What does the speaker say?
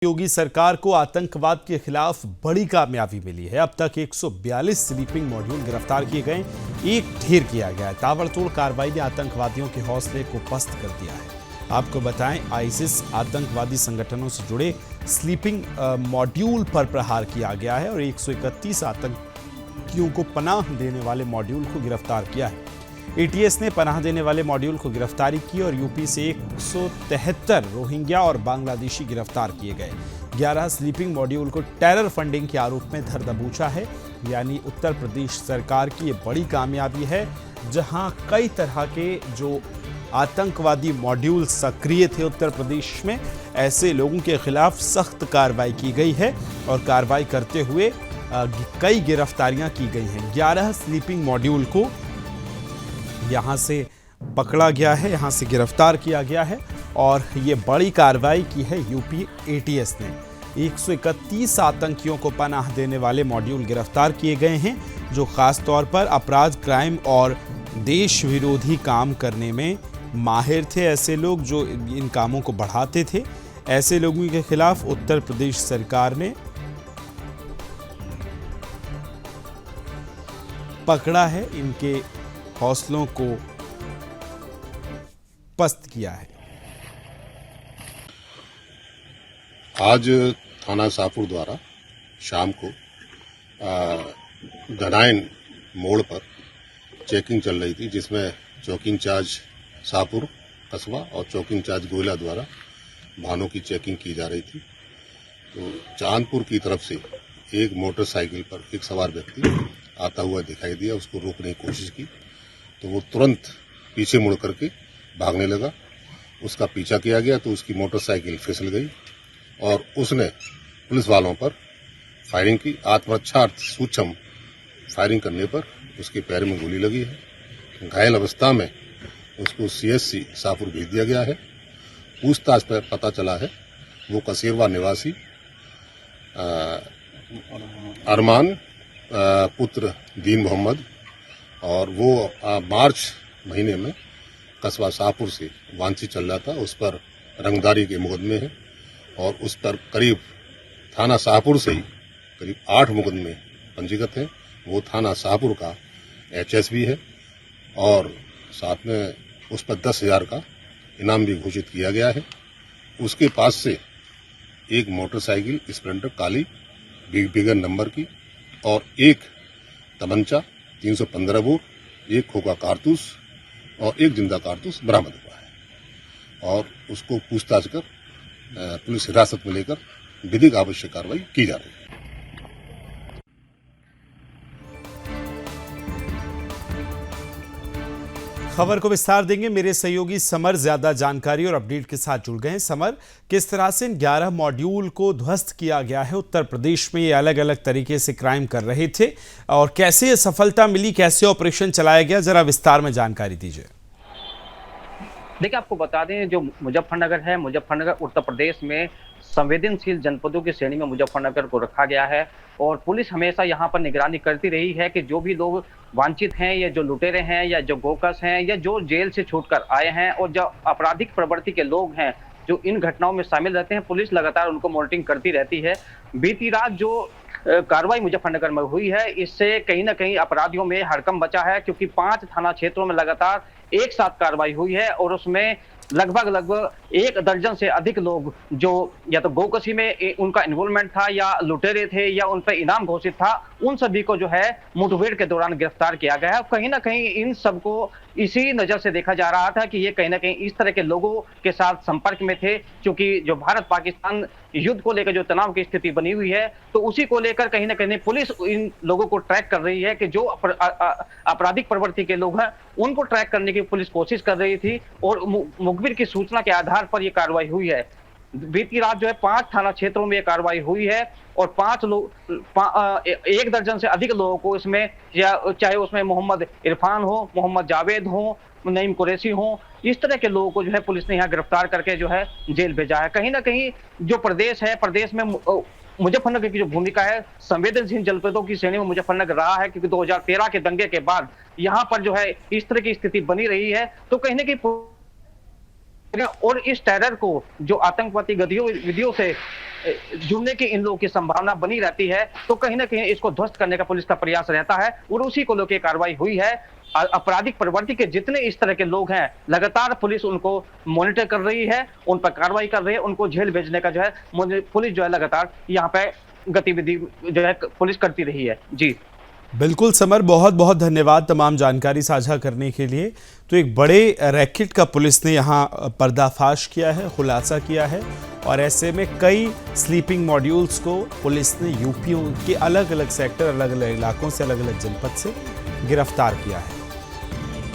योगी सरकार को आतंकवाद के खिलाफ बड़ी कामयाबी मिली है। अब तक 142 स्लीपिंग मॉड्यूल गिरफ्तार किए गए, एक ढेर किया गया है। ताबड़तोड़ कार्रवाई ने आतंकवादियों के हौसले को पस्त कर दिया है। आपको बताएं, आईसिस आतंकवादी संगठनों से जुड़े स्लीपिंग मॉड्यूल पर प्रहार किया गया है और 131 आतंकियों को पनाह देने वाले मॉड्यूल को गिरफ्तार किया है। एटीएस ने पनाह देने वाले मॉड्यूल को गिरफ्तारी की और यूपी से 173 रोहिंग्या और बांग्लादेशी गिरफ्तार किए गए। 11 स्लीपिंग मॉड्यूल को टेरर फंडिंग के आरोप में धर दबोचा है। यानी उत्तर प्रदेश सरकार की ये बड़ी कामयाबी है, जहां कई तरह के जो आतंकवादी मॉड्यूल सक्रिय थे उत्तर प्रदेश में, ऐसे लोगों के खिलाफ सख्त कार्रवाई की गई है और कार्रवाई करते हुए कई गिरफ्तारियां की गई हैं। 11 स्लीपिंग मॉड्यूल को यहाँ से पकड़ा गया है, यहाँ से गिरफ्तार किया गया है और ये बड़ी कार्रवाई की है यूपी एटीएस ने। 131 आतंकियों को पनाह देने वाले मॉड्यूल गिरफ्तार किए गए हैं, जो खास तौर पर अपराध, क्राइम और देश विरोधी काम करने में माहिर थे। ऐसे लोग जो इन कामों को बढ़ाते थे, ऐसे लोगों के खिलाफ उत्तर प्रदेश सरकार ने पकड़ा है, इनके हौसलों को पस्त किया है। आज थाना शाहपुर द्वारा शाम को गडाइन मोड़ पर चेकिंग चल रही थी, जिसमें चौकी इंचार्ज शाहपुर कस्बा और चौकी इंचार्ज गोयला द्वारा वाहनों की चेकिंग की जा रही थी। तो चांदपुर की तरफ से एक मोटरसाइकिल पर एक सवार व्यक्ति आता हुआ दिखाई दिया। उसको रोकने की कोशिश की तो वो तुरंत पीछे मुड़ करके भागने लगा। उसका पीछा किया गया तो उसकी मोटरसाइकिल फिसल गई और उसने पुलिस वालों पर फायरिंग की। आत्मरक्षार्थ सूक्ष्म फायरिंग करने पर उसके पैर में गोली लगी है। घायल अवस्था में उसको सीएससी शाहपुर भेज दिया गया है। पूछताछ पर पता चला है वो कसेरवा निवासी अरमान पुत्र दीन मोहम्मद, और वो मार्च महीने में कस्बा शाहपुर से वांछित चल रहा था। उस पर रंगदारी के मुकदमे हैं और उस पर करीब थाना शाहपुर से ही करीब 8 मुकदमे पंजीकृत हैं। वो थाना शाहपुर का एचएस भी है और साथ में उस पर 10,000 का इनाम भी घोषित किया गया है। उसके पास से एक मोटरसाइकिल स्प्लेंडर काली बिगर नंबर की और एक तमंचा 315 बोर, एक खोखा कारतूस और एक जिंदा कारतूस बरामद हुआ है और उसको पूछताछ कर पुलिस हिरासत में लेकर विधिक आवश्यक कार्रवाई की जा रही है। खबर को विस्तार देंगे मेरे सहयोगी समर, ज्यादा जानकारी और अपडेट के साथ जुड़ गए हैं। समर, किस तरह से इन 11 मॉड्यूल को ध्वस्त किया गया है? उत्तर प्रदेश में ये अलग अलग तरीके से क्राइम कर रहे थे और कैसे ये सफलता मिली, कैसे ऑपरेशन चलाया गया, जरा विस्तार में जानकारी दीजिए। देखिए, आपको बता दें, जो मुजफ्फरनगर है, मुजफ्फरनगर उत्तर प्रदेश में संवेदनशील जनपदों की श्रेणी में मुजफ्फरनगर को रखा गया है और पुलिस हमेशा यहाँ पर निगरानी करती रही है कि जो भी लोग वांछित हैं या जो लुटेरे हैं या जो गोकस हैं या जो जेल से छूटकर आए हैं और जो आपराधिक प्रवृत्ति के लोग हैं जो इन घटनाओं में शामिल रहते हैं, पुलिस लगातार उनको मॉनिटरिंग करती रहती है। बीती रात जो कार्रवाई मुजफ्फरनगर में हुई है, इससे कहीं ना कहीं अपराधियों में हड़कंप बचा है, क्योंकि 5 थाना क्षेत्रों में लगातार एक साथ कार्रवाई हुई है और उसमें लगभग 1 दर्जन से अधिक लोग जो या तो गोकशी में उनका इन्वॉल्वमेंट था या लुटेरे थे या उन पर इनाम घोषित था, उन सभी को जो है मुठभेड़ के दौरान गिरफ्तार किया गया है। कहीं ना कहीं इन सबको इसी नजर से देखा जा रहा था कि ये कहीं ना कहीं इस तरह के लोगों के साथ संपर्क में थे, क्योंकि जो भारत पाकिस्तान युद्ध को लेकर जो तनाव की स्थिति बनी हुई है, तो उसी को लेकर कहीं ना कहीं पुलिस इन लोगों को ट्रैक कर रही है कि जो आपराधिक प्रवृत्ति के लोग हैं उनको ट्रैक करने की पुलिस कोशिश कर रही थी और मुखबिर की सूचना के आधार पर यह कार्रवाई हुई है। बीती रात जो है 5 थाना क्षेत्रों में यह कार्रवाई हुई है और 5 लोग 1 दर्जन से अधिक लोगों को इसमें, चाहे उसमें मोहम्मद इरफान हो, मोहम्मद जावेद हो, नईम कुरैशी हो, इस तरह के लोगों को जो है पुलिस ने यहाँ गिरफ्तार करके जो है जेल भेजा है। कहीं ना कहीं जो प्रदेश है, प्रदेश में मुजफ्फरनगर की जो भूमिका है, संवेदनशील जनपदों की श्रेणी में मुजफ्फरनगर रहा है, क्योंकि 2013 के दंगे के बाद यहाँ पर जो है इस तरह की स्थिति बनी रही है। तो कहीं ना कहीं और इस टेरर को जो आतंकवादी गतिविधियों से जुड़ने की इन लोगों की संभावना बनी रहती है, तो कहीं ना कहीं इसको ध्वस्त करने का पुलिस का प्रयास रहता है और उसी को लेकर कार्रवाई हुई है। आपराधिक प्रवृत्ति के जितने इस तरह के लोग हैं, लगातार पुलिस उनको मॉनिटर कर रही है, उन पर कार्रवाई कर रही है, उनको जेल भेजने का जो है पुलिस जो है लगातार यहाँ पे गतिविधि जो है पुलिस करती रही है। जी बिल्कुल समर, बहुत बहुत धन्यवाद तमाम जानकारी साझा करने के लिए। तो एक बड़े रैकेट का पुलिस ने यहाँ पर्दाफाश किया है, खुलासा किया है और ऐसे में कई स्लीपिंग मॉड्यूल्स को पुलिस ने यूपी के अलग अलग सेक्टर, अलग अलग इलाकों से, अलग अलग जनपद से गिरफ्तार किया है।